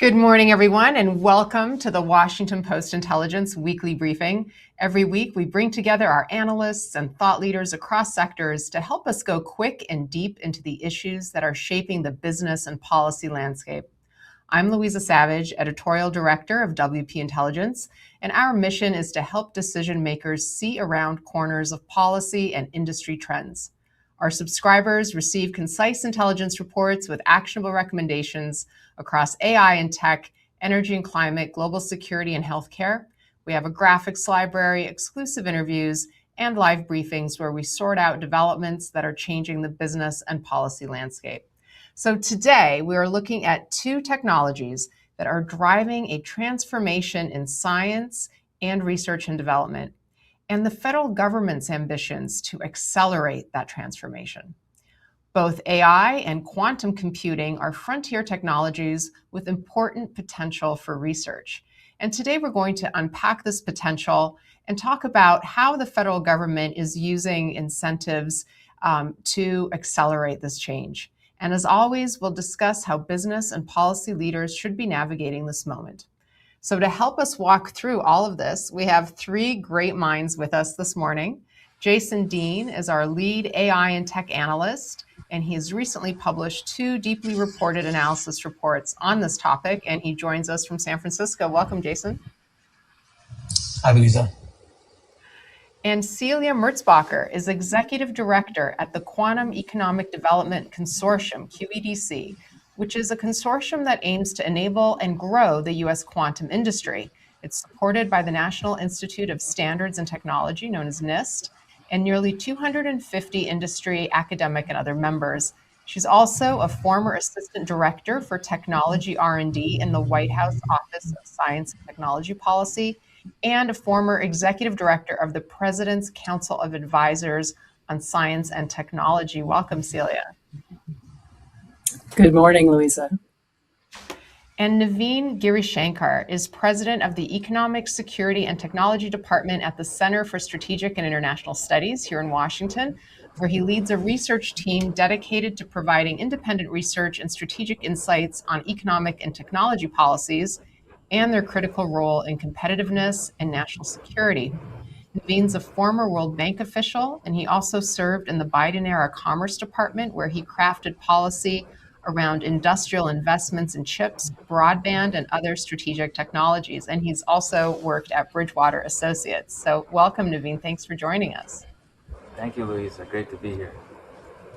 Good morning, everyone, and welcome to the Washington Post Intelligence Weekly Briefing. Every week, we bring together our analysts and thought leaders across sectors to help us go quick and deep into the issues that are shaping the business and policy landscape. I'm Louisa Savage, Editorial Director of WP Intelligence, and our mission is to help decision makers see around corners of policy and industry trends. Our subscribers receive concise intelligence reports with actionable recommendations across AI and tech, energy and climate, global security, and healthcare. We have a graphics library, exclusive interviews, and live briefings where we sort out developments that are changing the business and policy landscape. So today, we are looking at two technologies that are driving a transformation in science and research and development, and the federal government's ambitions to accelerate that transformation. Both AI and quantum computing are frontier technologies with important potential for research. And today we're going to unpack this potential and talk about how the federal government is using incentives to accelerate this change. And as always, we'll discuss how business and policy leaders should be navigating this moment. So to help us walk through all of this, we have three great minds with us this morning. Jason Dean is our lead AI and tech analyst, and he has recently published two deeply reported analysis reports on this topic, and he joins us from San Francisco. Welcome, Jason. Hi, Louisa. And Celia Merzbacher is Executive Director at the Quantum Economic Development Consortium, QEDC, which is a consortium that aims to enable and grow the U.S. quantum industry. It's supported by the National Institute of Standards and Technology, known as NIST, and nearly 250 industry, academic, and other members. She's also a former Assistant Director for Technology R&D in the White House Office of Science and Technology Policy, and a former Executive Director of the President's Council of Advisors on Science and Technology. Welcome, Celia. Good morning, Louisa. And Navin Girishankar is president of the Economic Security and Technology Department at the Center for Strategic and International Studies here in Washington, where he leads a research team dedicated to providing independent research and strategic insights on economic and technology policies and their critical role in competitiveness and national security. Navin's a former World Bank official, and he also served in the Biden-era Commerce Department, where he crafted policy around industrial investments in chips, broadband, and other strategic technologies. And he's also worked at Bridgewater Associates. So welcome, Navin. Thanks for joining us. Thank you, Louisa. Great to be here.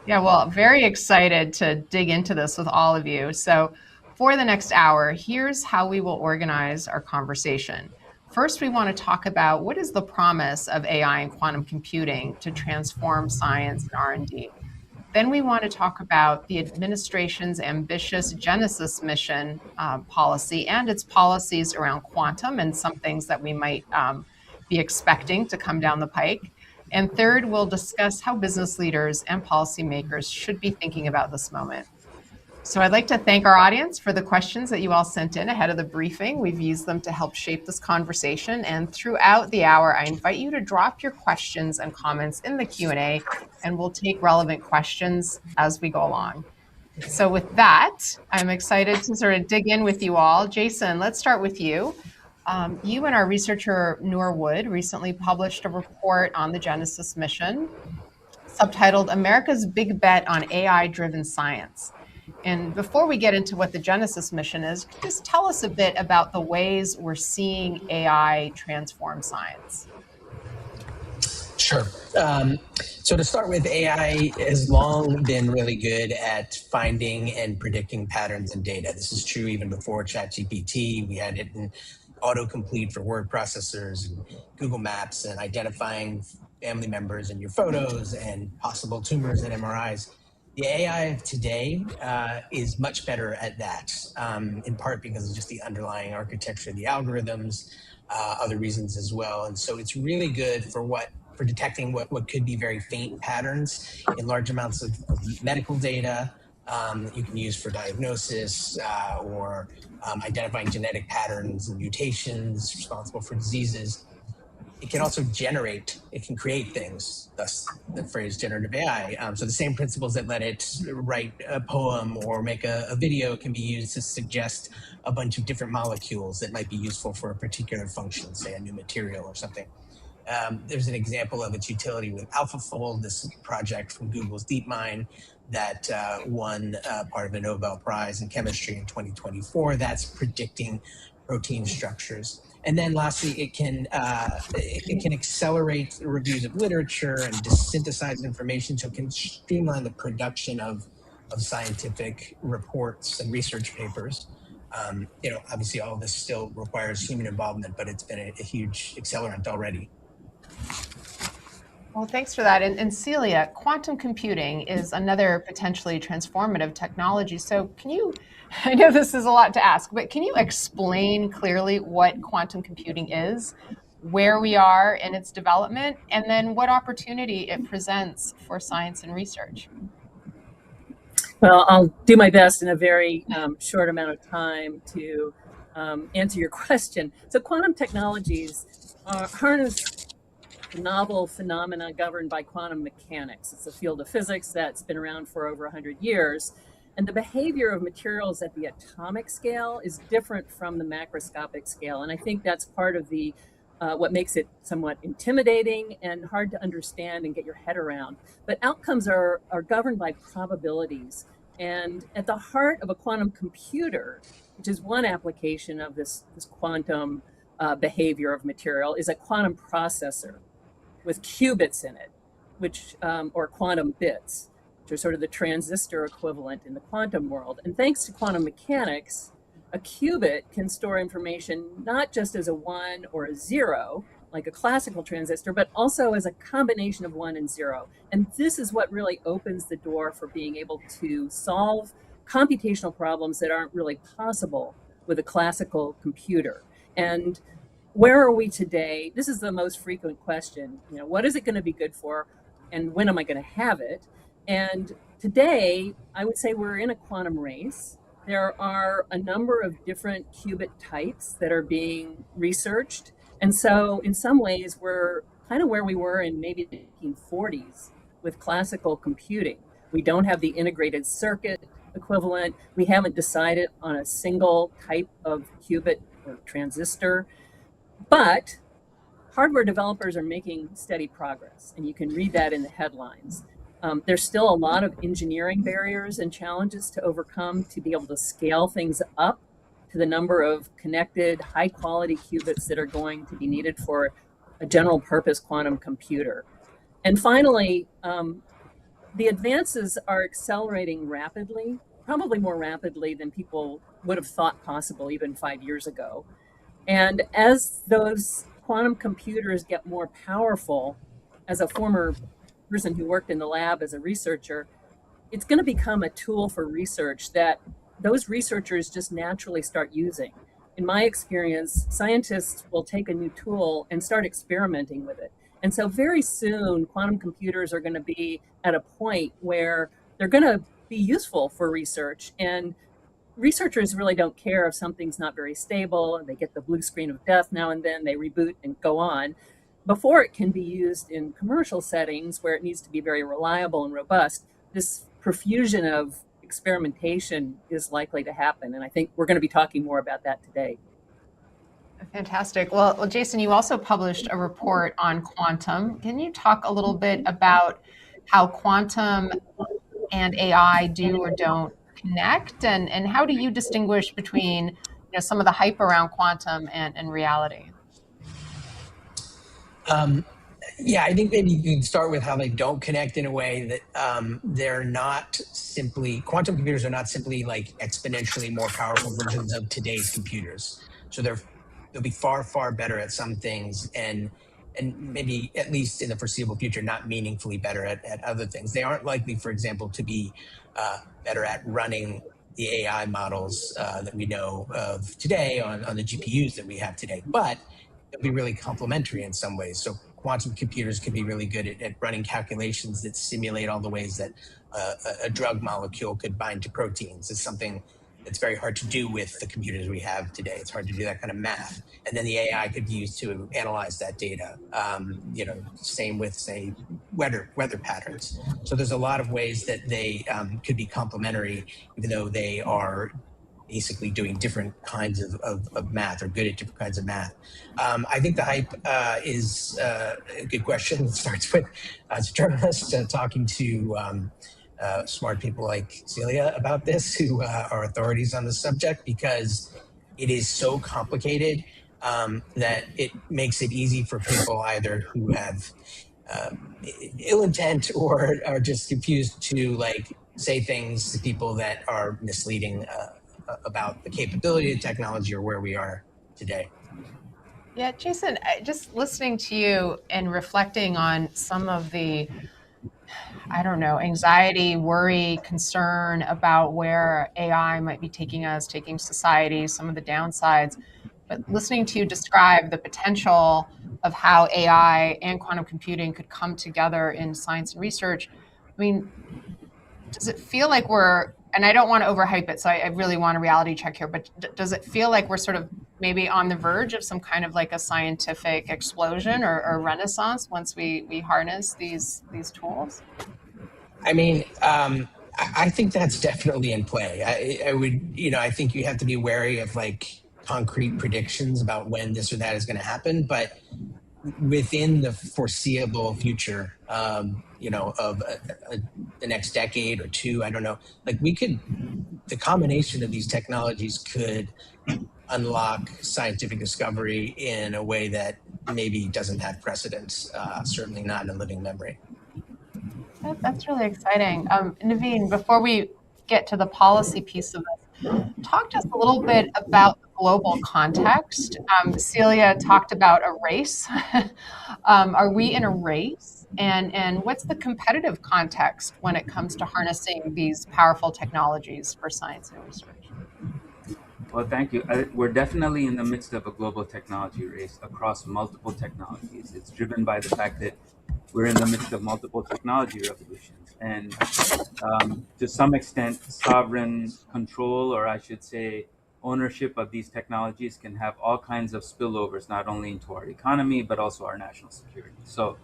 Yeah, well, very excited to dig into this with all of you. So for the next hour, here's how we will organize our conversation. First, we want to talk about what is the promise of AI and quantum computing to transform science and R&D. Then we want to talk about the administration's ambitious Genesis mission policy and its policies around quantum and some things that we might be expecting to come down the pike. And third, we'll discuss how business leaders and policymakers should be thinking about this moment. So I'd like to thank our audience for the questions that you all sent in ahead of the briefing. We've used them to help shape this conversation. And throughout the hour, I invite you to drop your questions and comments in the Q&A, and we'll take relevant questions as we go along. So with that, I'm excited to sort of dig in with you all. Jason, let's start with you. You and our researcher, Noor Wood, recently published a report on the Genesis mission, subtitled America's Big Bet on AI-Driven Science. And before we get into what the Genesis mission is, just tell us a bit about the ways we're seeing AI transform science. Sure. So to start with, AI has long been really good at finding and predicting patterns in data. This is true even before ChatGPT. We had it in autocomplete for word processors and Google Maps and identifying family members in your photos and possible tumors and MRIs. The AI of today is much better at that, in part because of just the underlying architecture of the algorithms, other reasons as well. And so it's really good for detecting what could be very faint patterns in large amounts of medical data that you can use for diagnosis or identifying genetic patterns and mutations responsible for diseases. it can also it can create things, thus the phrase generative AI. So the same principles that let it write a poem or make a video can be used to suggest a bunch of different molecules that might be useful for a particular function, say a new material or something. There's an example of its utility with AlphaFold, this project from Google's DeepMind that won part of a Nobel Prize in chemistry in 2024. That's predicting protein structures. And then lastly, it can accelerate reviews of literature and synthesize information, so it can streamline the production of scientific reports and research papers. Obviously all of this still requires human involvement, but it's been a huge accelerant already. Well, thanks for that. And Celia, quantum computing is another potentially transformative technology. So I know this is a lot to ask, but can you explain clearly what quantum computing is, where we are in its development, and then what opportunity it presents for science and research? Well, I'll do my best in a very short amount of time to answer your question. So quantum technologies harness novel phenomena governed by quantum mechanics. It's a field of physics that's been around for over 100 years. And the behavior of materials at the atomic scale is different from the macroscopic scale. And I think that's part of the what makes it somewhat intimidating and hard to understand and get your head around. But outcomes are governed by probabilities. And at the heart of a quantum computer, which is one application of this quantum behavior of material, is a quantum processor with qubits in it, or quantum bits, which are sort of the transistor equivalent in the quantum world. And thanks to quantum mechanics, a qubit can store information not just as a 1 or a 0, like a classical transistor, but also as a combination of 1 and 0. And this is what really opens the door for being able to solve computational problems that aren't really possible with a classical computer. And where are we today? This is the most frequent question. What is it going to be good for, and when am I going to have it? And today, I would say we're in a quantum race. There are a number of different qubit types that are being researched. And so in some ways, we're kind of where we were in maybe the 1940s with classical computing. We don't have the integrated circuit equivalent. We haven't decided on a single type of qubit or transistor. But hardware developers are making steady progress, and you can read that in the headlines. There's still a lot of engineering barriers and challenges to overcome to be able to scale things up to the number of connected, high-quality qubits that are going to be needed for a general-purpose quantum computer. And finally, the advances are accelerating rapidly, probably more rapidly than people would have thought possible even 5 years ago. And as those quantum computers get more powerful, as a former person who worked in the lab as a researcher, it's going to become a tool for research that those researchers just naturally start using. In my experience, scientists will take a new tool and start experimenting with it. And so very soon, quantum computers are going to be at a point where they're going to be useful for research. And researchers really don't care if something's not very stable and they get the blue screen of death now and then, they reboot and go on, before it can be used in commercial settings where it needs to be very reliable and robust. This profusion of experimentation is likely to happen. And I think we're going to be talking more about that today. Fantastic. Well, Jason, you also published a report on quantum. Can you talk a little bit about how quantum and AI do or don't connect, and how do you distinguish between some of the hype around quantum and reality? I think maybe you can start with how they don't connect in a way that they're not simply, quantum computers are not simply like exponentially more powerful versions of today's computers. So they'll be far, far better at some things, and maybe at least in the foreseeable future, not meaningfully better at other things. They aren't likely, for example, to be better at running the AI models that we know of today on the GPUs that we have today, but they'll be really complementary in some ways. So quantum computers can be really good at running calculations that simulate all the ways that a drug molecule could bind to proteins. It's something it's very hard to do with the computers we have today. It's hard to do that kind of math. And then the AI could be used to analyze that data. Same with, say, weather patterns. So there's a lot of ways that they could be complementary, even though they are basically doing different kinds of math, or good at different kinds of math. I think the hype is a good question. It starts with, as a journalist, talking to smart people like Celia about this, who are authorities on the subject, because it is so complicated that it makes it easy for people either who have ill intent or are just confused to say things to people that are misleading about the capability of technology or where we are today. Yeah, Jason, just listening to you and reflecting on some of the, I don't know, anxiety, worry, concern about where AI might be taking us, taking society, some of the downsides. But listening to you describe the potential of how AI and quantum computing could come together in science and research, I mean, does it feel like we're, and I don't want to overhype it, so I really want a reality check here, but does it feel like we're sort of maybe on the verge of some kind of like a scientific explosion or renaissance once we harness these tools? I mean, I think that's definitely in play. I would, I think you have to be wary of concrete predictions about when this or that is going to happen, but within the foreseeable future, of the next decade or two, I don't know, the combination of these technologies could unlock scientific discovery in a way that maybe doesn't have precedence, certainly not in living memory. That's really exciting. Navin, before we get to the policy piece of this, talk to us a little bit about the global context. Celia talked about a race. Are we in a race? And what's the competitive context when it comes to harnessing these powerful technologies for science and research? Well, thank you. We're definitely in the midst of a global technology race across multiple technologies. It's driven by the fact that we're in the midst of multiple technology revolutions. And to some extent, sovereign control, or I should say, ownership of these technologies can have all kinds of spillovers, not only into our economy, but also our national security. So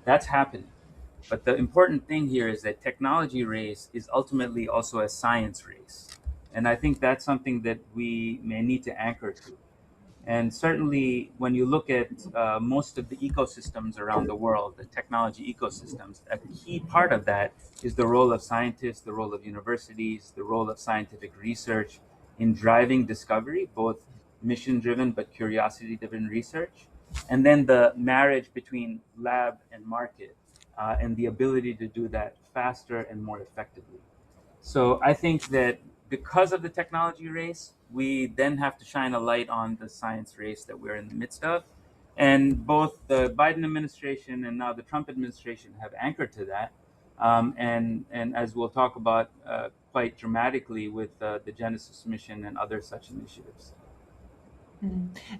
that's happening. But the important thing here is that technology race is ultimately also a science race. And I think that's something that we may need to anchor to. And certainly, when you look at most of the ecosystems around the world, the technology ecosystems, a key part of that is the role of scientists, the role of universities, the role of scientific research in driving discovery, both mission-driven but curiosity-driven research, and then the marriage between lab and market, and the ability to do that faster and more effectively. So I think that because of the technology race, we then have to shine a light on the science race that we're in the midst of. And both the Biden administration and now the Trump administration have anchored to that. And as we'll talk about quite dramatically with the Genesis mission and other such initiatives.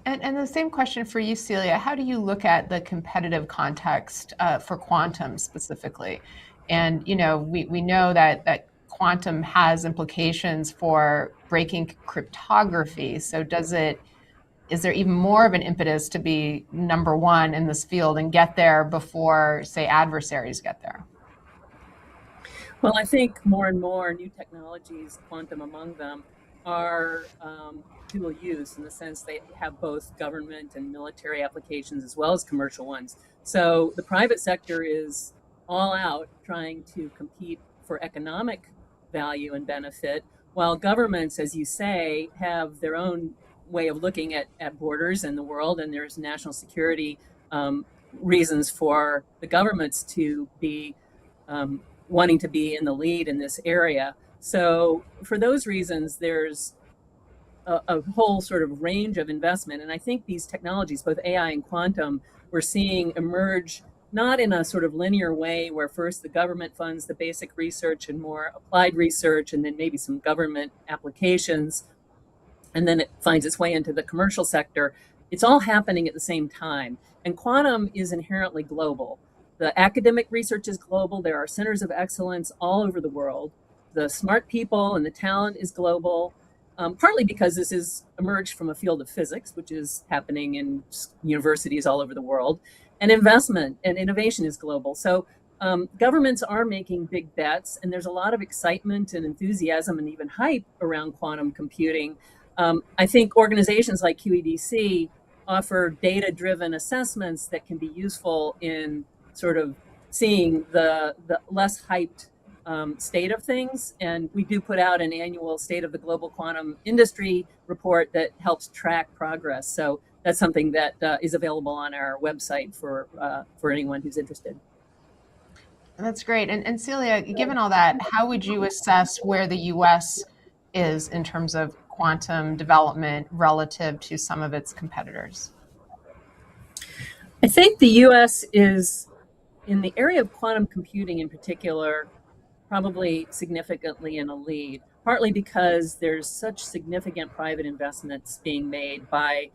And the same question for you, Celia. How do you look at the competitive context for quantum specifically? And we know that quantum has implications for breaking cryptography. So is there even more of an impetus to be number one in this field and get there before, say, adversaries get there? Well, I think more and more new technologies, quantum among them, are dual use in the sense they have both government and military applications as well as commercial ones. So the private sector is all out trying to compete for economic value and benefit, while governments, as you say, have their own way of looking at borders in the world, and there's national security reasons for the governments to be wanting to be in the lead in this area. So for those reasons, there's a whole sort of range of investment. And I think these technologies, both AI and quantum, we're seeing emerge not in a sort of linear way where first the government funds the basic research and more applied research, and then maybe some government applications, and then it finds its way into the commercial sector. It's all happening at the same time. And quantum is inherently global. The academic research is global. There are centers of excellence all over the world. The smart people and the talent is global. partly because this has emerged from a field of physics, which is happening in universities all over the world, and investment and innovation is global. So governments are making big bets, and there's a lot of excitement and enthusiasm and even hype around quantum computing. I think organizations like QEDC offer data-driven assessments that can be useful in sort of seeing the less hyped state of things. And we do put out an annual State of the Global Quantum Industry report that helps track progress. So that's something that is available on our website for anyone who's interested. That's great. And Celia, given all that, how would you assess where the US is in terms of quantum development relative to some of its competitors? I think the US is, in the area of quantum computing in particular, probably significantly in a lead, partly because there's such significant private investments being made by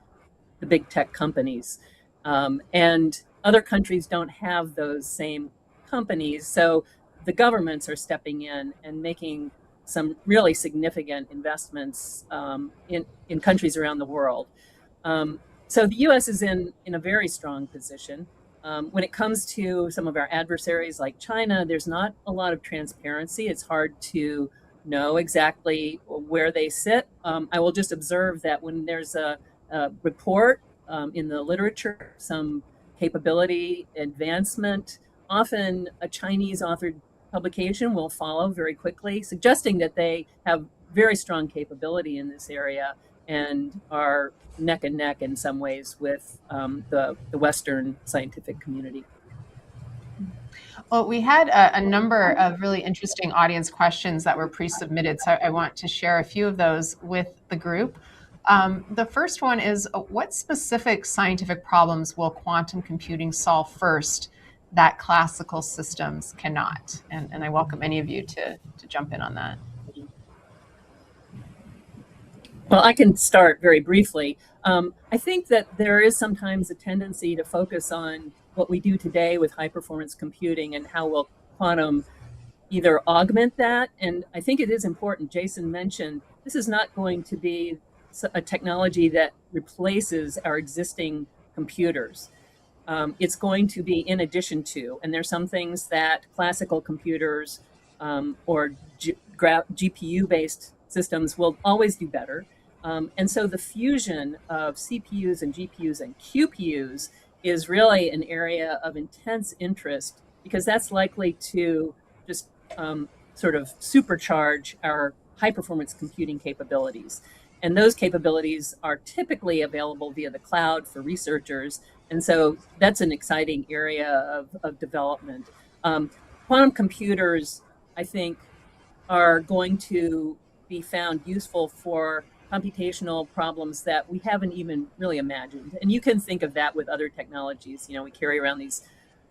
the big tech companies. And other countries don't have those same companies. So the governments are stepping in and making some really significant investments in countries around the world. So the US is in a very strong position. When it comes to some of our adversaries like China, there's not a lot of transparency. It's hard to know exactly where they sit. I will just observe that when there's a report in the literature, some capability advancement, often a Chinese authored publication will follow very quickly, suggesting that they have very strong capability in this area and are neck and neck in some ways with the Western scientific community. Well, we had a number of really interesting audience questions that were pre-submitted, so I want to share a few of those with the group. The first one is, what specific scientific problems will quantum computing solve first that classical systems cannot? And I welcome any of you to jump in on that. Well, I can start very briefly. I think that there is sometimes a tendency to focus on what we do today with high performance computing and how will quantum either augment that. And I think it is important, Jason mentioned, this is not going to be a technology that replaces our existing computers. It's going to be in addition to, and there's some things that classical computers or GPU-based systems will always do better. And so the fusion of CPUs and GPUs and QPUs is really an area of intense interest because that's likely to just sort of supercharge our high performance computing capabilities. And those capabilities are typically available via the cloud for researchers. And so that's an exciting area of development. Quantum computers, I think, are going to be found useful for computational problems that we haven't even really imagined. And you can think of that with other technologies. You know, we carry around these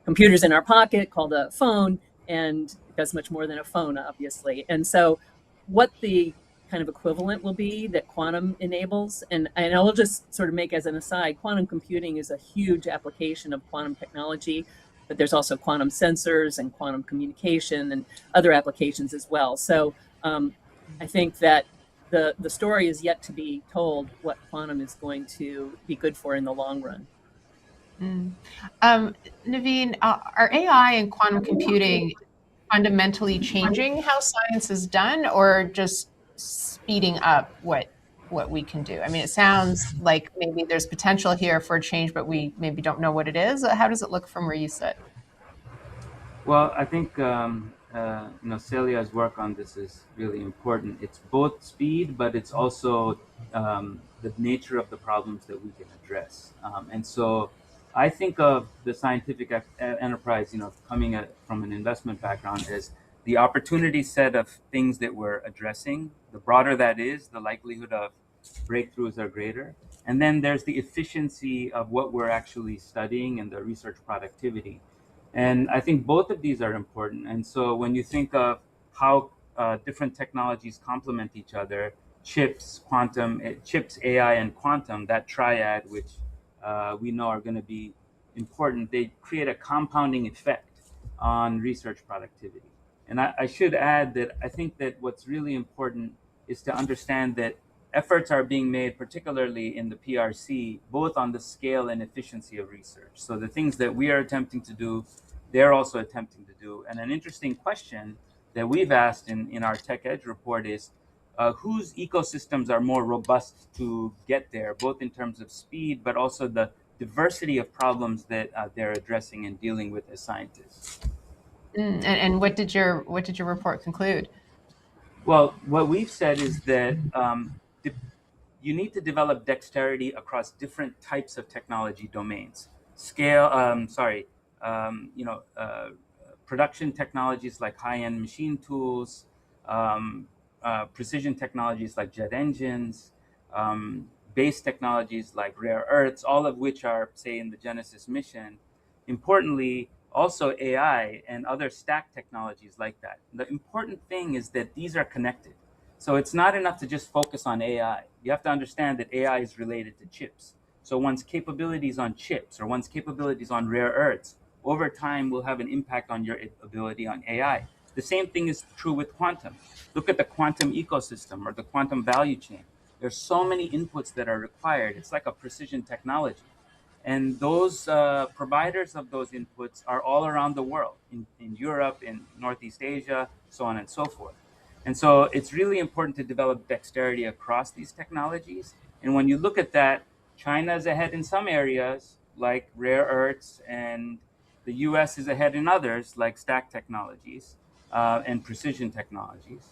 computers in our pocket called a phone, and it does much more than a phone, obviously. And so what the kind of equivalent will be that quantum enables, and I will just sort of make as an aside, quantum computing is a huge application of quantum technology, but there's also quantum sensors and quantum communication and other applications as well. So I think that the story is yet to be told what quantum is going to be good for in the long run. Navin, are AI and quantum computing fundamentally changing how science is done, or just speeding up what we can do? I mean, it sounds like maybe there's potential here for a change, but we maybe don't know what it is. How does it look from where you sit? Well, I think Celia's work on this is really important. It's both speed, but it's also the nature of the problems that we can address. And so I think of the scientific enterprise, coming from an investment background, as the opportunity set of things that we're addressing. The broader that is, the likelihood of breakthroughs are greater. And then there's the efficiency of what we're actually studying and the research productivity. And I think both of these are important. And so when you think of how different technologies complement each other, chips, AI, and quantum, that triad, which we know are going to be important, they create a compounding effect on research productivity. And I should add that I think that what's really important is to understand that efforts are being made, particularly in the PRC, both on the scale and efficiency of research. So the things that we are attempting to do, they're also attempting to do. And an interesting question that we've asked in our Tech Edge report is, whose ecosystems are more robust to get there, both in terms of speed, but also the diversity of problems that they're addressing and dealing with as scientists. And what did your report conclude? Well, what we've said is that you need to develop dexterity across different types of technology domains. You know, production technologies like high-end machine tools, precision technologies like jet engines, base technologies like rare earths, all of which are, say, in the Genesis mission. Importantly, also AI and other stack technologies like that. The important thing is that these are connected. So it's not enough to just focus on AI. You have to understand that AI is related to chips. So one's capabilities on chips or one's capabilities on rare earths over time will have an impact on your ability on AI. The same thing is true with quantum. Look at the quantum ecosystem or the quantum value chain. There's so many inputs that are required. It's like a precision technology. And those providers of those inputs are all around the world, in Europe, in Northeast Asia, so on and so forth. And so it's really important to develop dexterity across these technologies. And when you look at that, China is ahead in some areas like rare earths, and the US is ahead in others like stack technologies and precision technologies.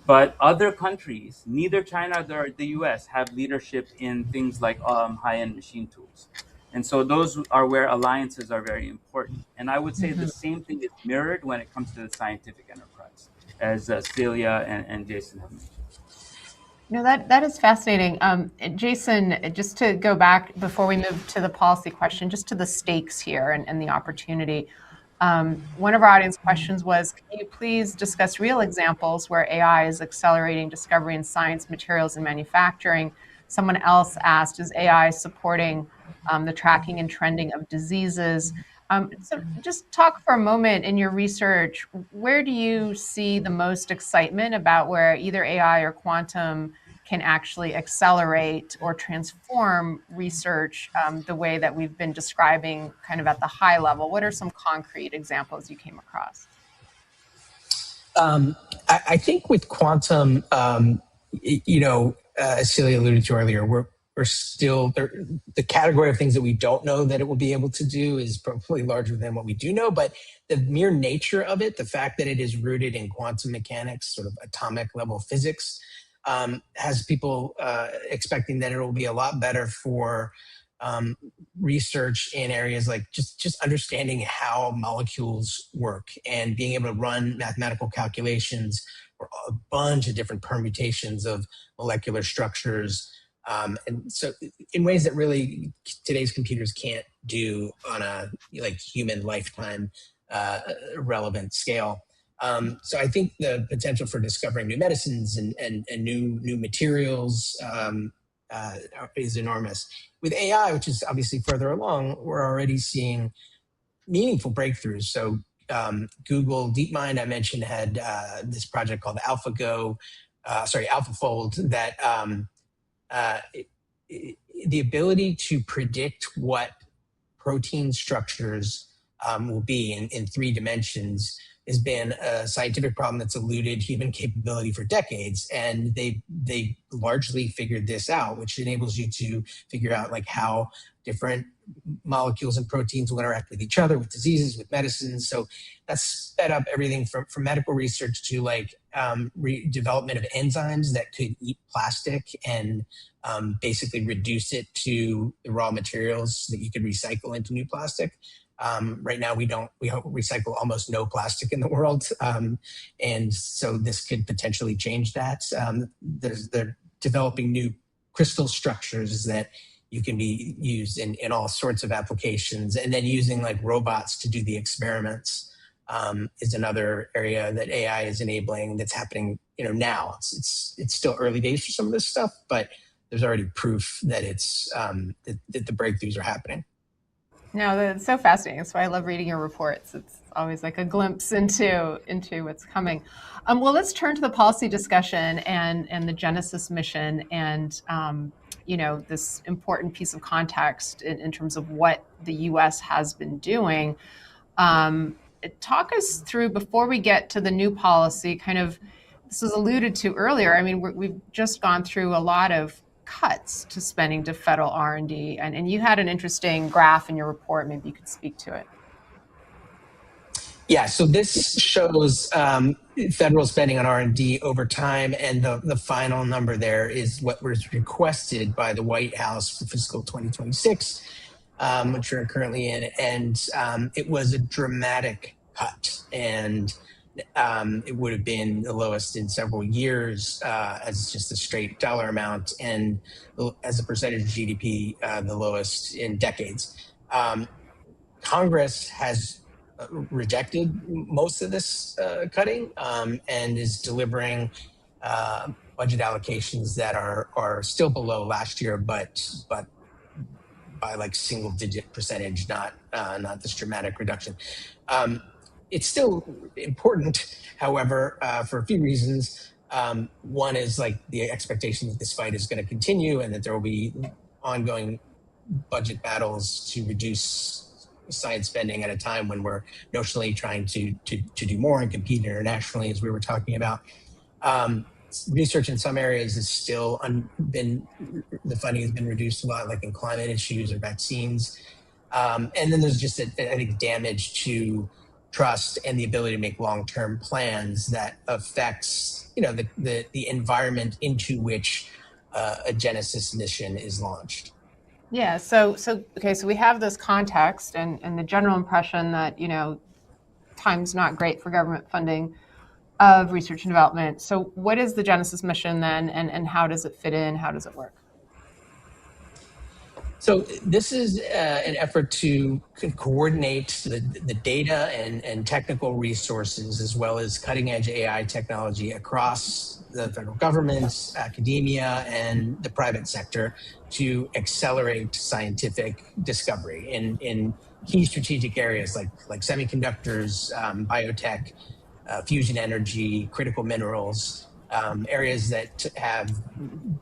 But other countries, neither China nor the US, have leadership in things like high-end machine tools. And so those are where alliances are very important. And I would say the same thing is mirrored when it comes to the scientific enterprise, as Celia and Jason have mentioned. No, that is fascinating. Jason, just to go back before we move to the policy question, just to the stakes here and the opportunity. One of our audience questions was, can you please discuss real examples where AI is accelerating discovery in science, materials, and manufacturing? Someone else asked, is AI supporting the tracking and trending of diseases? So just talk for a moment in your research, where do you see the most excitement about where either AI or quantum can actually accelerate or transform research the way that we've been describing kind of at the high level? What are some concrete examples you came across? I think with quantum, you know, as Celia alluded to earlier, we're still there. The category of things that we don't know that it will be able to do is probably larger than what we do know. But the mere nature of it, the fact that it is rooted in quantum mechanics, sort of atomic level physics, has people expecting that it will be a lot better for research in areas like just understanding how molecules work and being able to run mathematical calculations for a bunch of different permutations of molecular structures. And so in ways that really today's computers can't do on a like human lifetime relevant scale. So I think the potential for discovering new medicines and new materials is enormous. With AI, which is obviously further along, we're already seeing meaningful breakthroughs. So Google DeepMind, I mentioned, had this project called AlphaFold that the ability to predict what protein structures will be in 3 dimensions has been a scientific problem that's eluded human capability for decades. And they largely figured this out, which enables you to figure out like how different molecules and proteins will interact with each other, with diseases, with medicines. So that's sped up everything from medical research to like development of enzymes that could eat plastic and basically reduce it to the raw materials that you could recycle into new plastic. Right now, we recycle almost no plastic in the world. And so this could potentially change that. They're developing new crystal structures that you can be used in all sorts of applications. And then using like robots to do the experiments is another area that AI is enabling that's happening, now. It's still early days for some of this stuff, but there's already proof that it's that the breakthroughs are happening. No, that's so fascinating. That's why I love reading your reports. It's always like a glimpse into what's coming. Well, let's turn to the policy discussion and the Genesis mission, and this important piece of context in terms of what the U.S. has been doing. Talk us through, before we get to the new policy, kind of, this was alluded to earlier. I mean, we've just gone through a lot of cuts to spending to federal R&D, and you had an interesting graph in your report. Maybe you could speak to it. Yeah, so this shows federal spending on R&D over time, and the final number there is what was requested by the White House for fiscal 2026, which we're currently in, and it was a dramatic cut, and it would have been the lowest in several years as just a straight dollar amount, and as a percentage of GDP, the lowest in decades. Congress has rejected most of this cutting and is delivering budget allocations that are still below last year, but by like single digit percentage, not this dramatic reduction. It's still important, however, for a few reasons. One is like the expectation that this fight is going to continue and that there will be ongoing budget battles to reduce science spending at a time when we're notionally trying to do more and compete internationally, as we were talking about. Research in some areas is still the funding has been reduced a lot, like in climate issues or vaccines. And then there's just, I think, damage to trust and the ability to make long-term plans that affects, the environment into which a Genesis mission is launched. Yeah. So we have this context and the general impression that, time's not great for government funding of research and development. So what is the Genesis mission then, and how does it fit in? How does it work? So this is an effort to coordinate the data and technical resources, as well as cutting edge AI technology across the federal government, academia, and the private sector to accelerate scientific discovery in key strategic areas like semiconductors, biotech, fusion energy, critical minerals, areas that have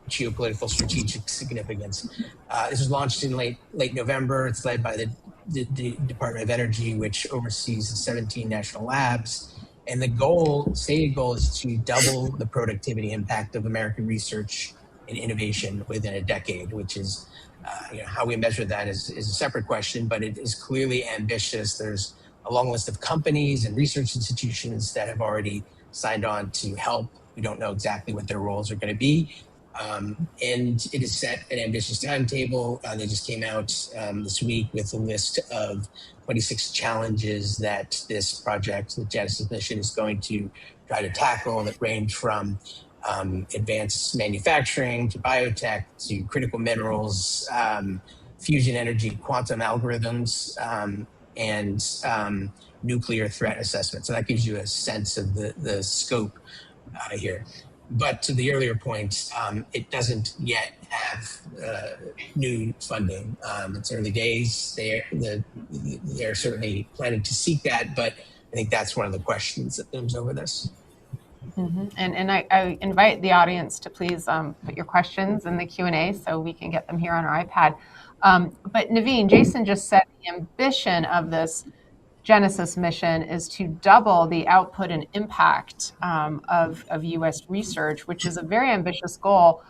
geopolitical strategic significance. This was launched in late November. It's led by the Department of Energy, which oversees the 17 national labs. And the stated goal is to double the productivity impact of American research and innovation within a decade, which is, how we measure that is a separate question, but it is clearly ambitious. There's a long list of companies and research institutions that have already signed on to help. We don't know exactly what their roles are going to be. And it is set an ambitious timetable. They just came out this week with a list of 26 challenges that this project, the Genesis mission, is going to try to tackle, that range from advanced manufacturing to biotech to critical minerals, fusion energy, quantum algorithms, and nuclear threat assessment. So that gives you a sense of the scope here. But to the earlier point, it doesn't yet have new funding. It's early days. They're certainly planning to seek that, but I think that's one of the questions that looms over this. Mm-hmm. And I invite the audience to please put your questions in the Q&A so we can get them here on our iPad. But Navin, Jason just said the ambition of this Genesis mission is to double the output and impact of U.S. research, which is a very ambitious goal.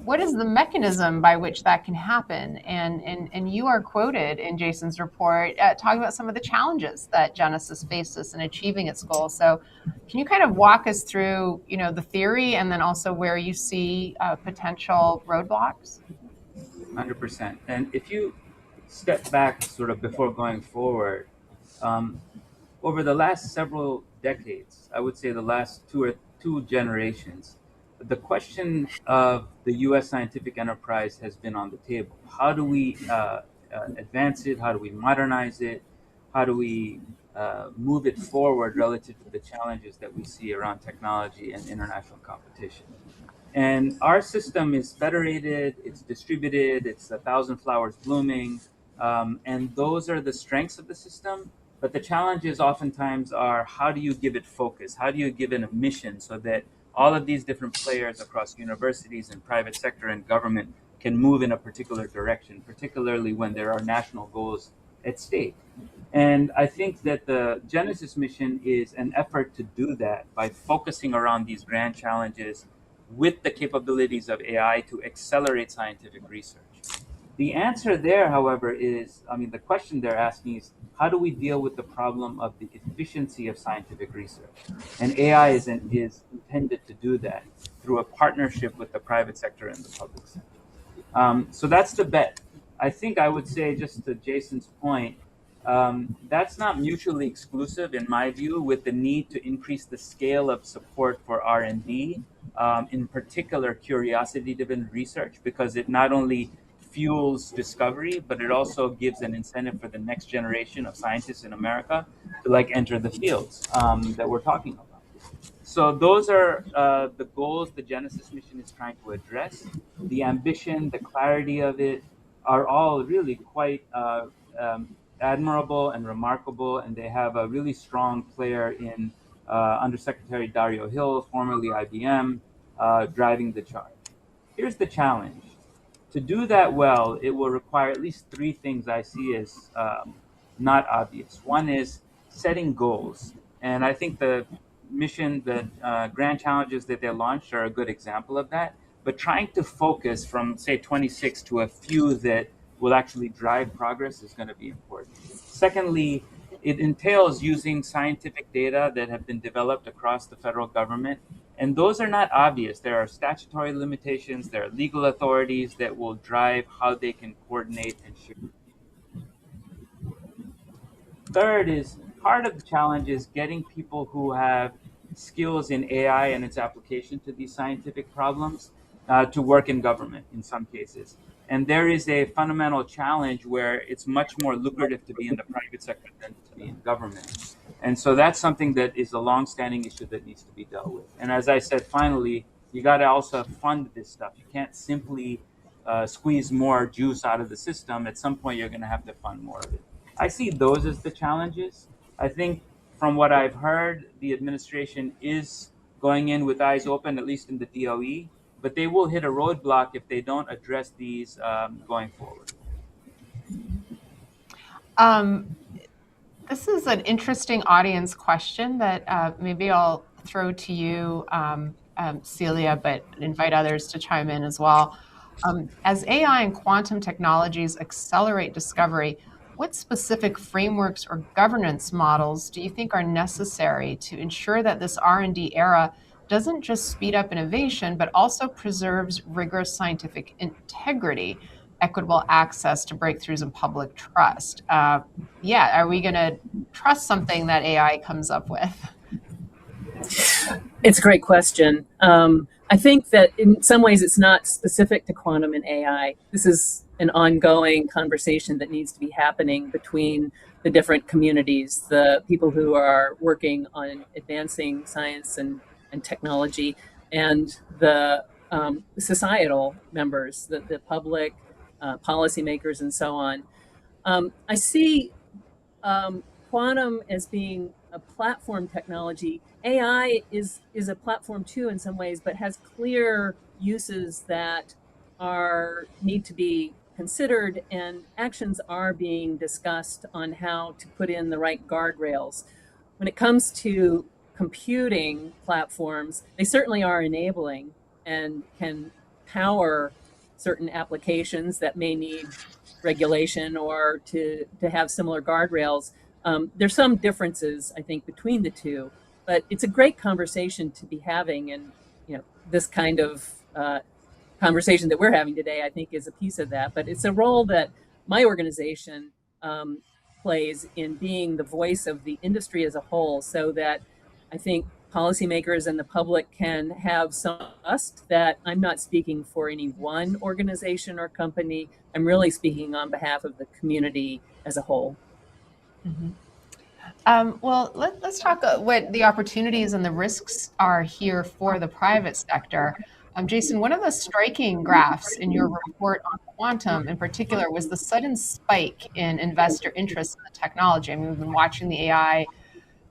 What is the mechanism by which that can happen? And you are quoted in Jason's report talking about some of the challenges that Genesis faces in achieving its goal. So can you kind of walk us through, the theory and then also where you see potential roadblocks? 100%. And if you step back sort of before going forward, over the last several decades, I would say the last two generations, the question of the U.S. scientific enterprise has been on the table. How do we advance it? How do we modernize it? How do we move it forward relative to the challenges that we see around technology and international competition? And our system is federated, it's distributed, it's 1,000 flowers blooming. And those are the strengths of the system. But the challenges oftentimes are, how do you give it focus? How do you give it a mission so that all of these different players across universities and private sector and government can move in a particular direction, particularly when there are national goals at stake? And I think that the Genesis mission is an effort to do that by focusing around these grand challenges with the capabilities of AI to accelerate scientific research. The answer there, however, is, I mean, the question they're asking is, how do we deal with the problem of the efficiency of scientific research? And AI is intended to do that through a partnership with the private sector and the public sector. So that's the bet. I think I would say, just to Jason's point, that's not mutually exclusive in my view, with the need to increase the scale of support for R&D, in particular curiosity-driven research, because it not only fuels discovery, but it also gives an incentive for the next generation of scientists in America to like enter the fields that we're talking about. So those are the goals the Genesis mission is trying to address. The ambition, the clarity of it are all really quite admirable and remarkable, and they have a really strong player in Undersecretary Dario Hill, formerly IBM, driving the charge. Here's the challenge. To do that well, it will require at least three things I see as not obvious. One is setting goals. And I think the mission, the grand challenges that they launched are a good example of that. But trying to focus from, say, 26 to a few that will actually drive progress is going to be important. Secondly, it entails using scientific data that have been developed across the federal government. And those are not obvious. There are statutory limitations, there are legal authorities that will drive how they can coordinate and share. Third is, part of the challenge is getting people who have skills in AI and its application to these scientific problems to work in government in some cases. And there is a fundamental challenge where it's much more lucrative to be in the private sector than to be in government. And so that's something that is a long-standing issue that needs to be dealt with. And as I said, finally, you got to also fund this stuff. You can't simply squeeze more juice out of the system. At some point, you're going to have to fund more of it. I see those as the challenges. I think from what I've heard, the administration is going in with eyes open, at least in the DOE, but they will hit a roadblock if they don't address these going forward. This is an interesting audience question that maybe I'll throw to you, Celia, but invite others to chime in as well. As AI and quantum technologies accelerate discovery, what specific frameworks or governance models do you think are necessary to ensure that this R&D era doesn't just speed up innovation, but also preserves rigorous scientific integrity, equitable access to breakthroughs, and public trust? Are we going to trust something that AI comes up with? It's a great question. I think that in some ways it's not specific to quantum and AI. This is an ongoing conversation that needs to be happening between the different communities, the people who are working on advancing science and technology, and the societal members, the public, policymakers, and so on. I see quantum as being a platform technology. AI is a platform too in some ways, but has clear uses that need to be considered, and actions are being discussed on how to put in the right guardrails. When it comes to computing platforms, they certainly are enabling and can power certain applications that may need regulation or to have similar guardrails. There's some differences, I think, between the two, but it's a great conversation to be having, and this kind of conversation that we're having today, I think, is a piece of that. But it's a role that my organization plays in being the voice of the industry as a whole, so that I think policymakers and the public can have some trust that I'm not speaking for any one organization or company. I'm really speaking on behalf of the community as a whole. Mm-hmm. Well, let's talk what the opportunities and the risks are here for the private sector. Jason, one of the striking graphs in your report on quantum in particular was the sudden spike in investor interest in the technology. I mean, we've been watching the AI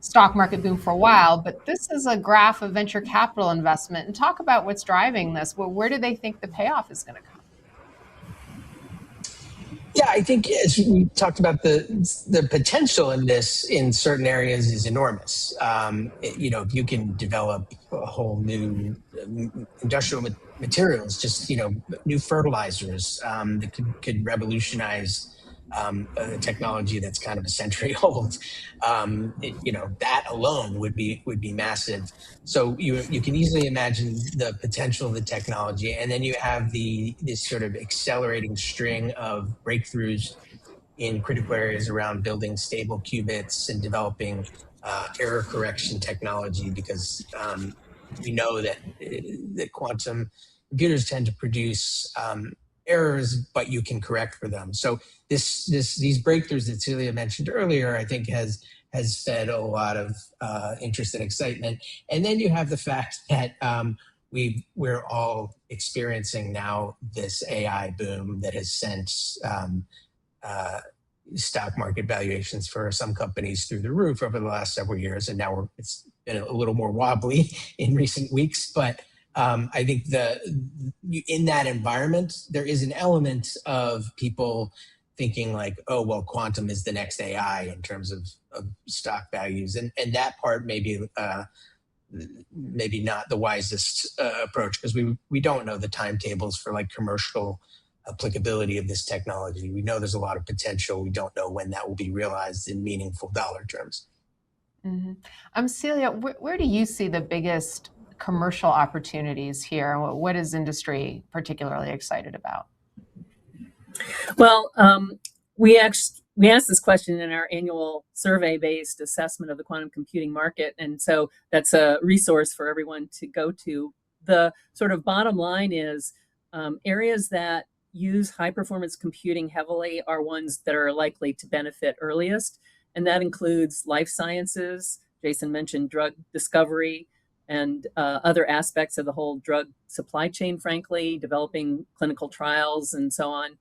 stock market boom for a while, but this is a graph of venture capital investment. And talk about what's driving this. Well, where do they think the payoff is going to come? Yeah, I think as we talked about, the potential in this in certain areas is enormous. If you can develop a whole new industrial materials, just new fertilizers that could revolutionize a technology that's kind of a century old. That alone would be massive. So you can easily imagine the potential of the technology, and then you have this sort of accelerating string of breakthroughs in critical areas around building stable qubits and developing error correction technology, because we know that quantum computers tend to produce errors, but you can correct for them. So these breakthroughs that Celia mentioned earlier, I think has fed a lot of interest and excitement. And then you have the fact that we're all experiencing now this AI boom that has sent stock market valuations for some companies through the roof over the last several years, and now it's been a little more wobbly in recent weeks. But I think in that environment, there is an element of people thinking like, oh, well, quantum is the next AI in terms of stock values, and that part maybe not the wisest approach, because we don't know the timetables for like commercial applicability of this technology. We know there's a lot of potential. We don't know when that will be realized in meaningful dollar terms. Mm-hmm. Celia, where do you see the biggest commercial opportunities here? What is industry particularly excited about? Well, we asked this question in our annual survey-based assessment of the quantum computing market, and so that's a resource for everyone to go to. The sort of bottom line is areas that use high-performance computing heavily are ones that are likely to benefit earliest, and that includes life sciences. Jason mentioned drug discovery and other aspects of the whole drug supply chain, frankly, developing clinical trials and so on.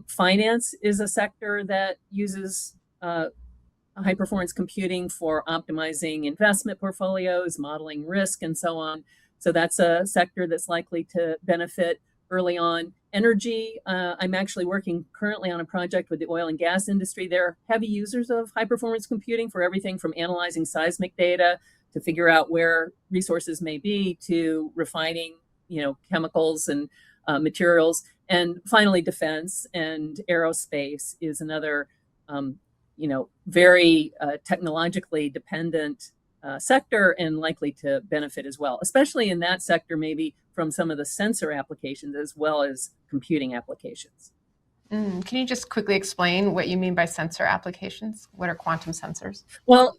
Finance is a sector that uses high-performance computing for optimizing investment portfolios, modeling risk, and so on. So that's a sector that's likely to benefit early on. Energy, I'm actually working currently on a project with the oil and gas industry. They're heavy users of high-performance computing for everything from analyzing seismic data to figure out where resources may be, to refining, chemicals and materials. And finally, defense and aerospace is another, very technologically dependent sector and likely to benefit as well, especially in that sector, maybe from some of the sensor applications as well as computing applications. Can you just quickly explain what you mean by sensor applications? What are quantum sensors? Well,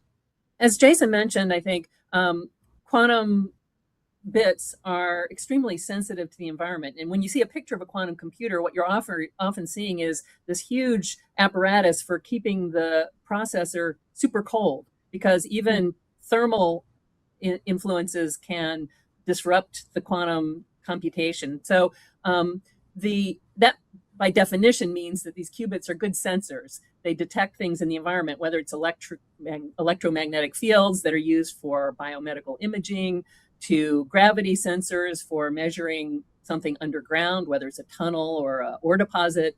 as Jason mentioned, I think quantum bits are extremely sensitive to the environment. And when you see a picture of a quantum computer, what you're often seeing is this huge apparatus for keeping the processor super cold, because even thermal influences can disrupt the quantum computation. So that by definition means that these qubits are good sensors. They detect things in the environment, whether it's electromagnetic fields that are used for biomedical imaging, to gravity sensors for measuring something underground, whether it's a tunnel or a ore deposit,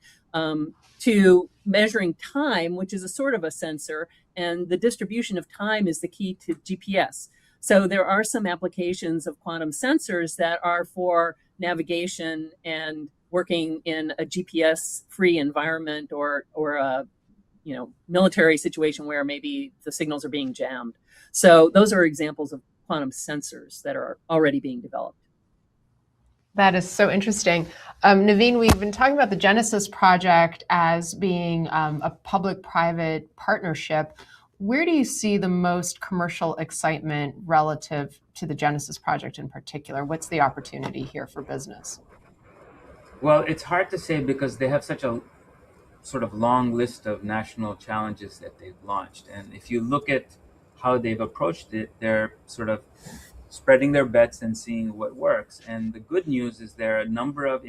to measuring time, which is a sort of a sensor, and the distribution of time is the key to GPS. So there are some applications of quantum sensors that are for navigation and working in a GPS-free environment or a military situation where maybe the signals are being jammed. So those are examples of quantum sensors that are already being developed. That is so interesting. Navin, we've been talking about the Genesis project as being a public-private partnership. Where do you see the most commercial excitement relative to the Genesis project in particular? What's the opportunity here for business? Well, it's hard to say because they have such a sort of long list of national challenges that they've launched. And if you look at how they've approached it, they're sort of spreading their bets and seeing what works. And the good news is there are a number of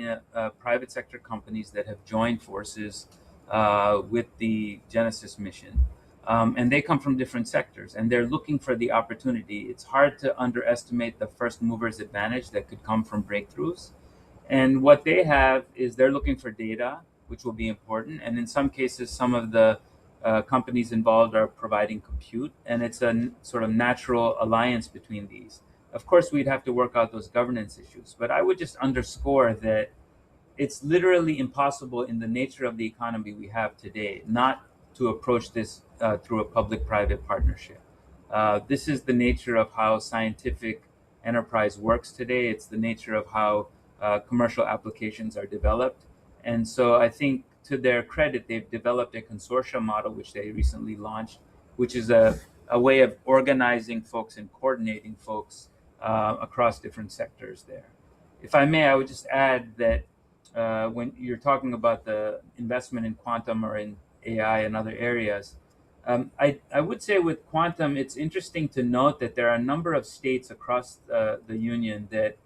private sector companies that have joined forces with the Genesis mission. And they come from different sectors, and they're looking for the opportunity. It's hard to underestimate the first mover's advantage that could come from breakthroughs. And what they have is they're looking for data, which will be important. And in some cases, some of the companies involved are providing compute, and it's a sort of natural alliance between these. Of course, we'd have to work out those governance issues, but I would just underscore that it's literally impossible in the nature of the economy we have today not to approach this through a public-private partnership. This is the nature of how scientific enterprise works today. It's the nature of how commercial applications are developed. And so I think to their credit, they've developed a consortium model, which they recently launched, which is a way of organizing folks and coordinating folks across different sectors there. If I may, I would just add that when you're talking about the investment in quantum or in AI and other areas, I would say with quantum, it's interesting to note that there are a number of states across the union that,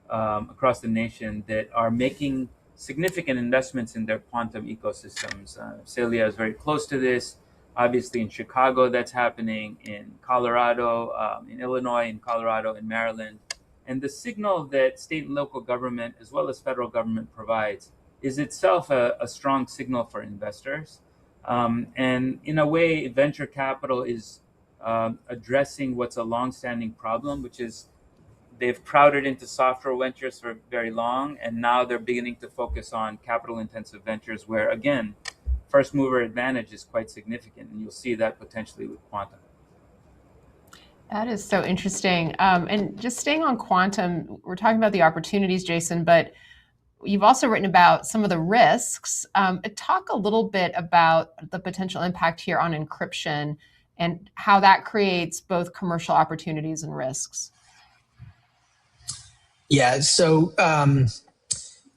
across the nation, that are making significant investments in their quantum ecosystems. Celia is very close to this. Obviously, in Chicago, that's happening, in Colorado, in Illinois, in Colorado, in Maryland. And the signal that state and local government, as well as federal government, provides is itself a strong signal for investors. And in a way, venture capital is addressing what's a longstanding problem, which is they've crowded into software ventures for very long, and now they're beginning to focus on capital-intensive ventures where, again, first mover advantage is quite significant, and you'll see that potentially with quantum. That is so interesting. And just staying on quantum, we're talking about the opportunities, Jason, but you've also written about some of the risks. Talk a little bit about the potential impact here on encryption and how that creates both commercial opportunities and risks. Yeah, so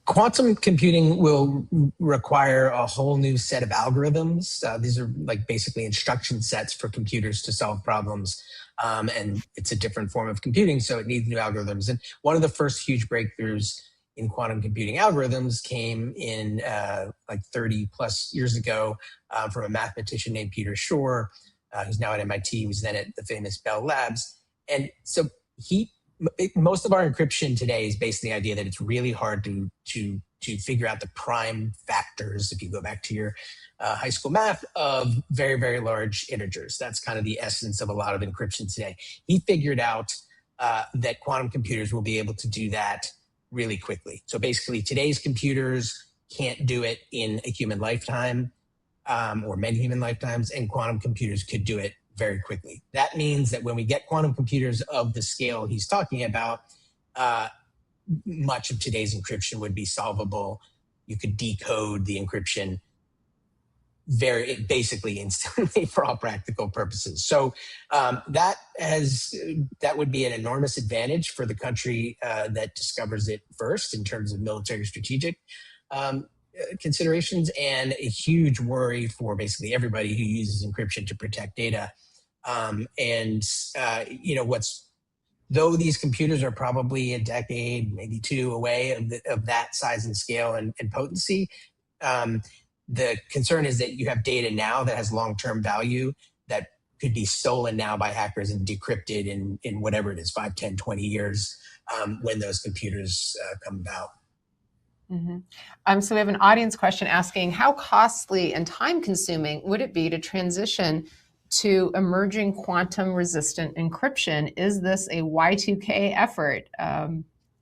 quantum computing will require a whole new set of algorithms. These are like basically instruction sets for computers to solve problems. And it's a different form of computing, so it needs new algorithms. And one of the first huge breakthroughs in quantum computing algorithms came in like 30 plus years ago from a mathematician named Peter Shor, who's now at MIT, he was then at the famous Bell Labs. And so most of our encryption today is based on the idea that it's really hard to figure out the prime factors, if you go back to your high school math, of very, very large integers. That's kind of the essence of a lot of encryption today. He figured out that quantum computers will be able to do that really quickly. So basically, today's computers can't do it in a human lifetime or many human lifetimes, and quantum computers could do it very quickly. That means that when we get quantum computers of the scale he's talking about, much of today's encryption would be solvable. You could decode the encryption basically instantly for all practical purposes. So that would be an enormous advantage for the country that discovers it first in terms of military strategic considerations, and a huge worry for basically everybody who uses encryption to protect data. Though these computers are probably a decade, maybe two away of that size and scale and potency, the concern is that you have data now that has long-term value that could be stolen now by hackers and decrypted in whatever it is, 5, 10, 20 years when those computers come about. Mm-hmm. So we have an audience question asking, how costly and time-consuming would it be to transition to emerging quantum-resistant encryption? Is this a Y2K effort? I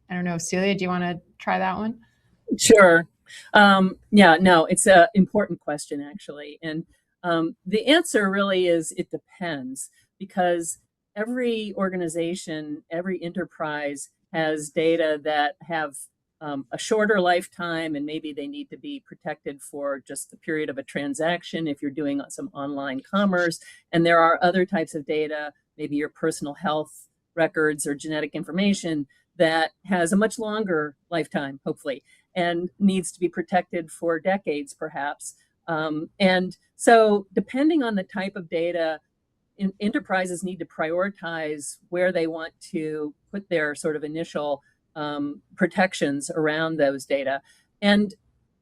don't know, Celia, do you want to try that one? Sure. Yeah, no, it's an important question, actually. And the answer really is it depends, because every organization, every enterprise has data that have a shorter lifetime, and maybe they need to be protected for just the period of a transaction if you're doing some online commerce. And there are other types of data, maybe your personal health records or genetic information, that has a much longer lifetime, hopefully, and needs to be protected for decades, perhaps. And so depending on the type of data, enterprises need to prioritize where they want to put their sort of initial protections around those data. And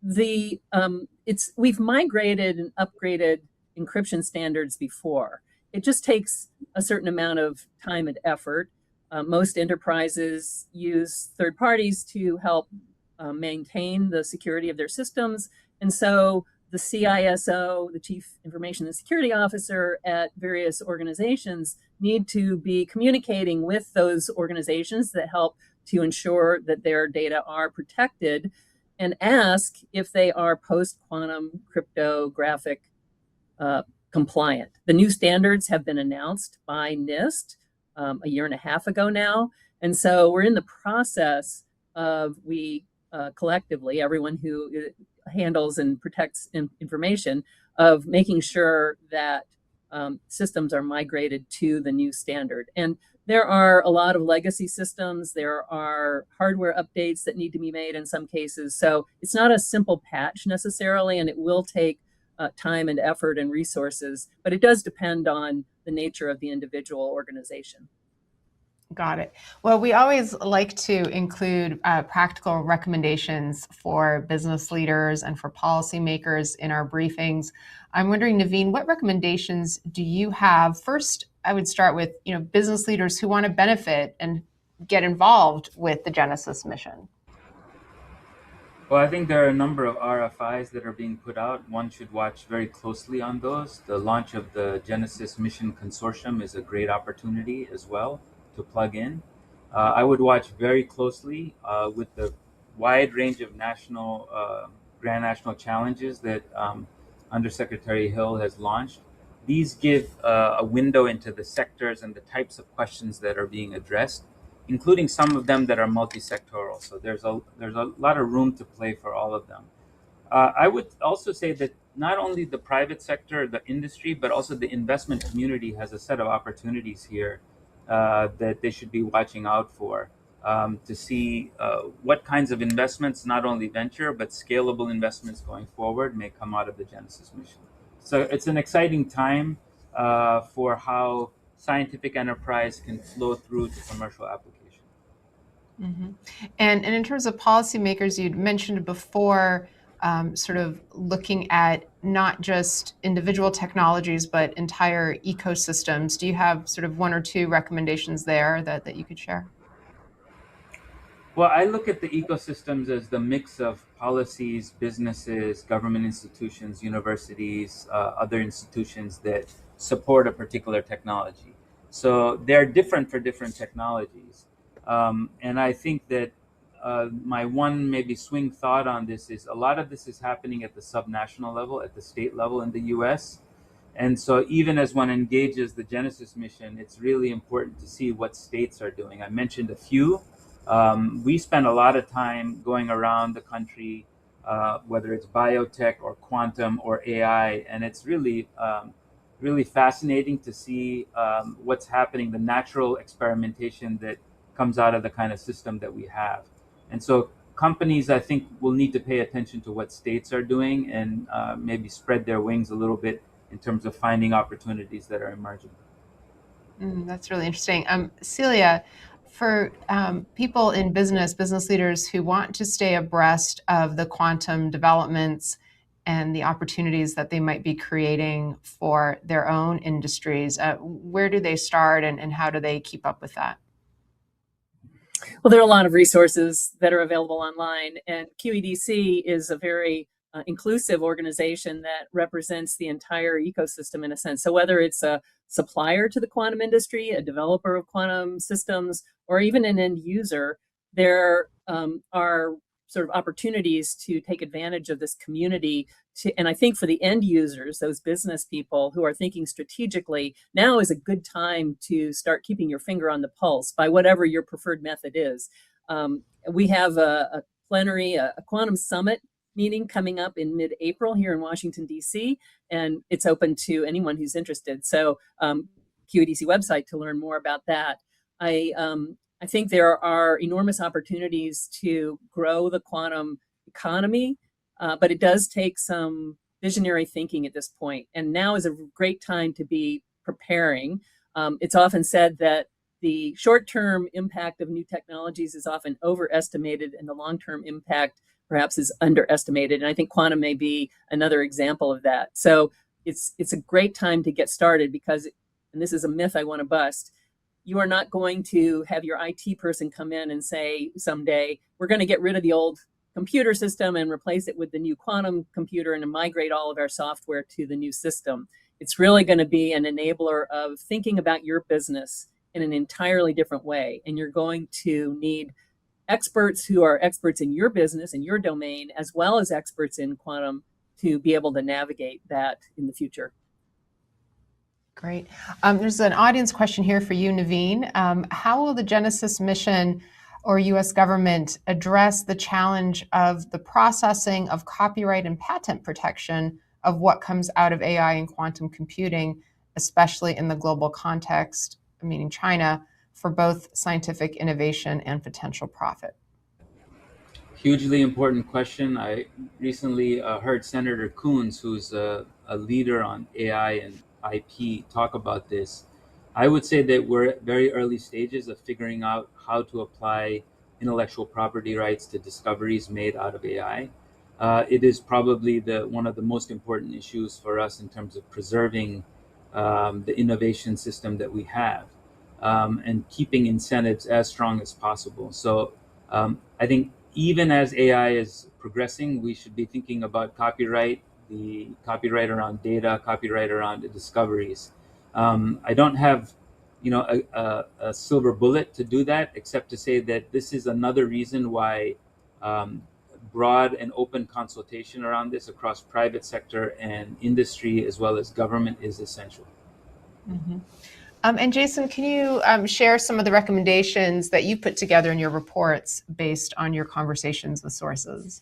we've migrated and upgraded encryption standards before. It just takes a certain amount of time and effort. Most enterprises use third parties to help maintain the security of their systems. And so the CISO, the Chief Information and Security Officer at various organizations, need to be communicating with those organizations that help to ensure that their data are protected, and ask if they are post-quantum cryptographic compliant. The new standards have been announced by NIST a year and a half ago now. And so we're in the process of, collectively, everyone who handles and protects information, of making sure that systems are migrated to the new standard. And there are a lot of legacy systems. There are hardware updates that need to be made in some cases. So it's not a simple patch necessarily, and it will take time and effort and resources, but it does depend on the nature of the individual organization. Got it. Well, we always like to include practical recommendations for business leaders and for policymakers in our briefings. I'm wondering, Navin, what recommendations do you have? First, I would start with business leaders who want to benefit and get involved with the Genesis mission. Well, I think there are a number of RFIs that are being put out. One should watch very closely on those. The launch of the Genesis Mission Consortium is a great opportunity as well to plug in. I would watch very closely with the wide range of grand national challenges that Undersecretary Hill has launched. These give a window into the sectors and the types of questions that are being addressed, including some of them that are multi-sectoral. So there's a lot of room to play for all of them. I would also say that not only the private sector, the industry, but also the investment community has a set of opportunities here that they should be watching out for, to see what kinds of investments, not only venture, but scalable investments going forward, may come out of the Genesis mission. So it's an exciting time for how scientific enterprise can flow through to commercial application. Mm-hmm. And in terms of policymakers, you'd mentioned before, sort of looking at not just individual technologies, but entire ecosystems. Do you have sort of one or two recommendations there that you could share? Well, I look at the ecosystems as the mix of policies, businesses, government institutions, universities, other institutions that support a particular technology. So they're different for different technologies. And I think that my one maybe swing thought on this is a lot of this is happening at the subnational level, at the state level in the US. And so even as one engages the Genesis mission, it's really important to see what states are doing. I mentioned a few. We spend a lot of time going around the country, whether it's biotech or quantum or AI, and it's really, really fascinating to see what's happening, the natural experimentation that comes out of the kind of system that we have. And so companies, I think, will need to pay attention to what states are doing and maybe spread their wings a little bit in terms of finding opportunities that are emerging. That's really interesting. Celia, for people in business leaders who want to stay abreast of the quantum developments and the opportunities that they might be creating for their own industries, where do they start and how do they keep up with that? Well, there are a lot of resources that are available online, and QEDC is a very inclusive organization that represents the entire ecosystem in a sense. So whether it's a supplier to the quantum industry, a developer of quantum systems, or even an end user, there are sort of opportunities to take advantage of this community. And I think for the end users, those business people who are thinking strategically, now is a good time to start keeping your finger on the pulse by whatever your preferred method is. We have a plenary, a quantum summit meeting coming up in mid-April here in Washington, D.C., and it's open to anyone who's interested. So QEDC website to learn more about that. I think there are enormous opportunities to grow the quantum economy, but it does take some visionary thinking at this point. And now is a great time to be preparing. It's often said that the short-term impact of new technologies is often overestimated and the long-term impact perhaps is underestimated. And I think quantum may be another example of that. So it's a great time to get started because, and this is a myth I want to bust, you are not going to have your IT person come in and say someday, we're going to get rid of the old computer system and replace it with the new quantum computer and migrate all of our software to the new system. It's really going to be an enabler of thinking about your business in an entirely different way. And you're going to need experts who are experts in your business and your domain, as well as experts in quantum to be able to navigate that in the future. Great. There's an audience question here for you, Navin. How will the Genesis mission or U.S. government address the challenge of the processing of copyright and patent protection of what comes out of AI and quantum computing, especially in the global context, meaning China, for both scientific innovation and potential profit? Hugely important question. I recently heard Senator Coons, who's a leader on AI and IP, talk about this. I would say that we're at very early stages of figuring out how to apply intellectual property rights to discoveries made out of AI. It is probably one of the most important issues for us in terms of preserving the innovation system that we have and keeping incentives as strong as possible. So I think even as AI is progressing, we should be thinking about copyright, the copyright around data, copyright around the discoveries. I don't have, a silver bullet to do that, except to say that this is another reason why broad and open consultation around this across private sector and industry as well as government is essential. Mm-hmm. And Jason, can you share some of the recommendations that you put together in your reports based on your conversations with sources?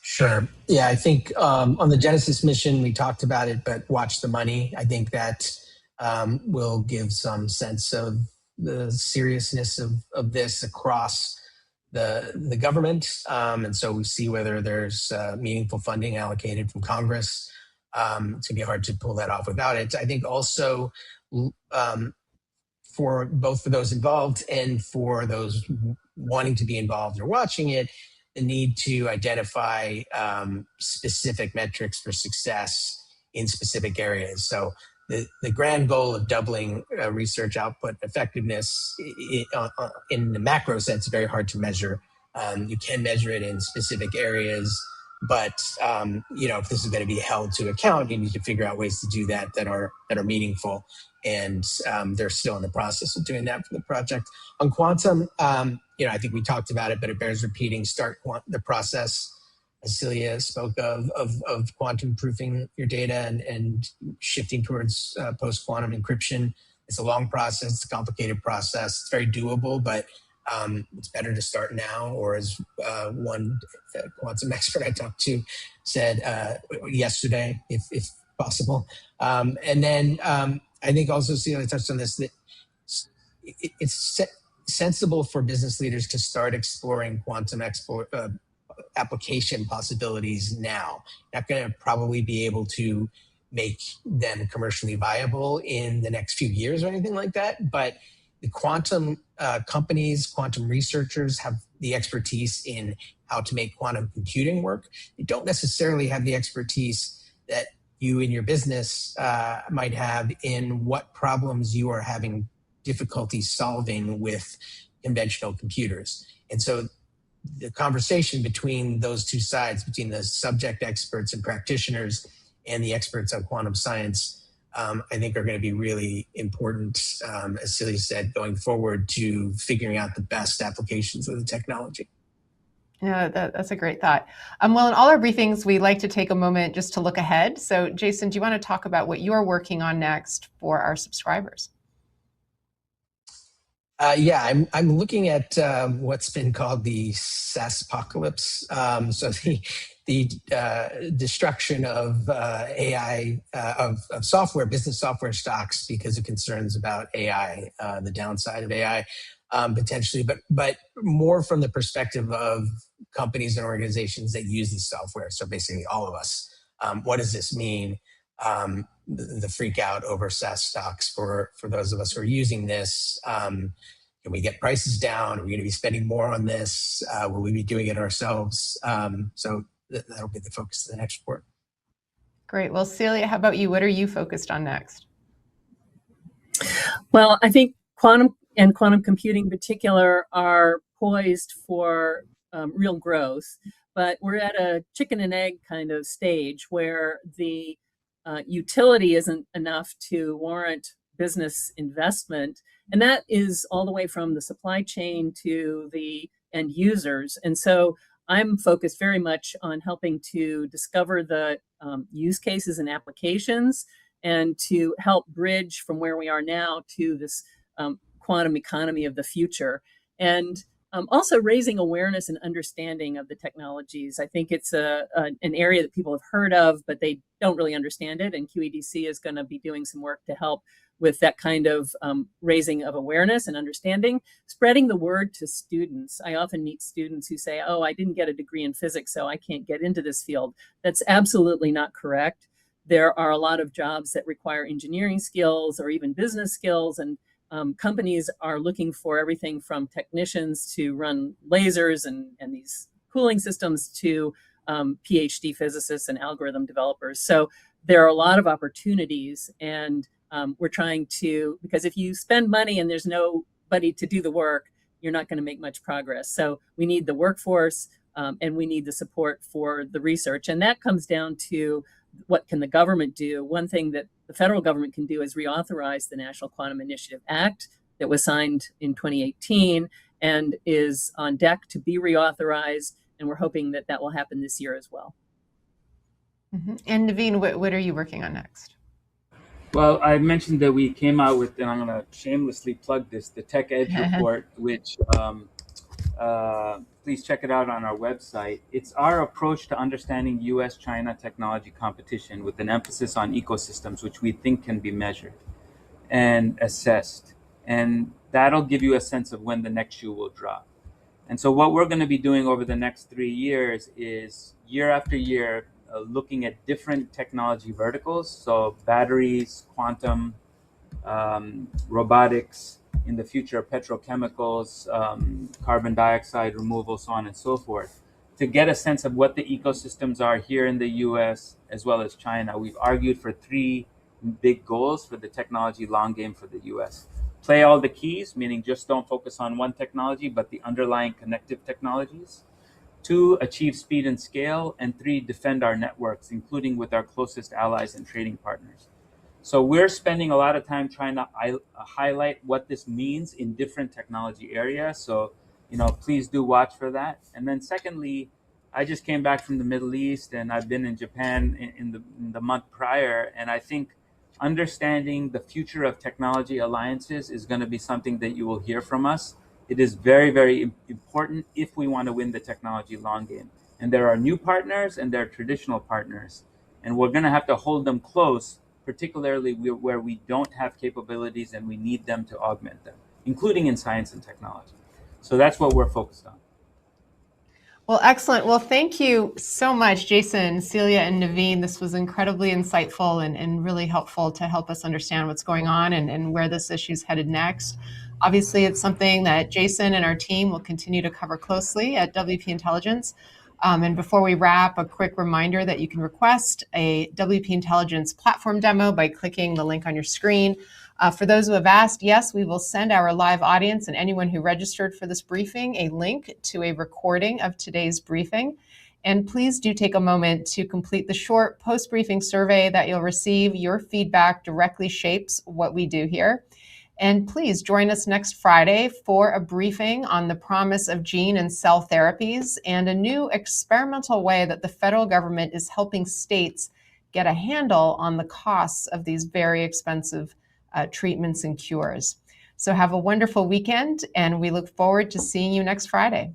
Sure. Yeah, I think on the Genesis mission, we talked about it, but watch the money. I think that will give some sense of the seriousness of this across the government. And so we see whether there's meaningful funding allocated from Congress. It's going to be hard to pull that off without it. I think also for both for those involved and for those wanting to be involved or watching it, the need to identify specific metrics for success in specific areas. So the grand goal of doubling research output effectiveness in the macro sense is very hard to measure. You can measure it in specific areas, but if this is going to be held to account, you need to figure out ways to do that that are meaningful. And they're still in the process of doing that for the project. On quantum, I think we talked about it, but it bears repeating. Start the process, as Celia spoke of quantum proofing your data and shifting towards post-quantum encryption. It's a long process. It's a complicated process. It's very doable, but it's better to start now, or as one quantum expert I talked to said yesterday, if possible. And then I think also Celia touched on this, that it's sensible for business leaders to start exploring quantum application possibilities now. Not going to probably be able to make them commercially viable in the next few years or anything like that, but the quantum companies, quantum researchers have the expertise in how to make quantum computing work. They don't necessarily have the expertise that you in your business might have in what problems you are having difficulty solving with conventional computers. And so the conversation between those two sides, between the subject experts and practitioners and the experts on quantum science, I think are going to be really important, as Celia said, going forward to figuring out the best applications of the technology. Yeah, that's a great thought. Well, in all our briefings, we like to take a moment just to look ahead. So Jason, do you want to talk about what you're working on next for our subscribers? I'm looking at what's been called the SaaS apocalypse. So the destruction of AI, of software, business software stocks because of concerns about AI, the downside of AI potentially, but more from the perspective of companies and organizations that use the software. So basically all of us. What does this mean? the freak out over SaaS stocks for those of us who are using this. Can we get prices down? Are we going to be spending more on this? Will we be doing it ourselves? So that'll be the focus of the next report. Great. Well, Celia, how about you? What are you focused on next? Well, I think quantum and quantum computing in particular are poised for real growth, but we're at a chicken and egg kind of stage where the utility isn't enough to warrant business investment. And that is all the way from the supply chain to the end users. And so I'm focused very much on helping to discover the use cases and applications and to help bridge from where we are now to this quantum economy of the future. And also raising awareness and understanding of the technologies. I think it's an area that people have heard of, but they don't really understand it. And QEDC is going to be doing some work to help with that kind of raising of awareness and understanding, spreading the word to students. I often meet students who say, oh, I didn't get a degree in physics, so I can't get into this field. That's absolutely not correct. There are a lot of jobs that require engineering skills or even business skills, and companies are looking for everything from technicians to run lasers and these cooling systems to PhD physicists and algorithm developers. So there are a lot of opportunities, and we're trying to, because if you spend money and there's nobody to do the work, you're not going to make much progress. So we need the workforce and we need the support for the research. And that comes down to what can the government do? One thing that the federal government can do is reauthorize the National Quantum Initiative Act that was signed in 2018 and is on deck to be reauthorized. And we're hoping that that will happen this year as well. Mm-hmm. And Navin, what are you working on next? Well, I mentioned that we came out with, and I'm going to shamelessly plug this, the Tech Edge report, which please check it out on our website. It's our approach to understanding US-China technology competition with an emphasis on ecosystems, which we think can be measured and assessed. And that'll give you a sense of when the next shoe will drop. And so what we're going to be doing over the next 3 years is year after year, looking at different technology verticals. So batteries, quantum, robotics, in the future, petrochemicals, carbon dioxide removal, so on and so forth, to get a sense of what the ecosystems are here in the US as well as China. We've argued for 3 big goals for the technology long game for the US. Play all the keys, meaning just don't focus on one technology, but the underlying connective technologies. 2, achieve speed and scale. And 3, defend our networks, including with our closest allies and trading partners. So we're spending a lot of time trying to highlight what this means in different technology areas. So, please do watch for that. And then secondly, I just came back from the Middle East and I've been in Japan in the month prior. And I think understanding the future of technology alliances is going to be something that you will hear from us. It is very, very important if we want to win the technology long game. And there are new partners and there are traditional partners. And we're going to have to hold them close, particularly where we don't have capabilities and we need them to augment them, including in science and technology. So that's what we're focused on. Well, excellent. Well, thank you so much, Jason, Celia, and Navin. This was incredibly insightful and really helpful to help us understand what's going on and where this issue is headed next. Obviously, it's something that Jason and our team will continue to cover closely at WP Intelligence. And before we wrap, a quick reminder that you can request a WP Intelligence platform demo by clicking the link on your screen. For those who have asked, yes, we will send our live audience and anyone who registered for this briefing a link to a recording of today's briefing. And please do take a moment to complete the short post-briefing survey that you'll receive. Your feedback directly shapes what we do here. And please join us next Friday for a briefing on the promise of gene and cell therapies and a new experimental way that the federal government is helping states get a handle on the costs of these very expensive treatments and cures. So have a wonderful weekend, and we look forward to seeing you next Friday.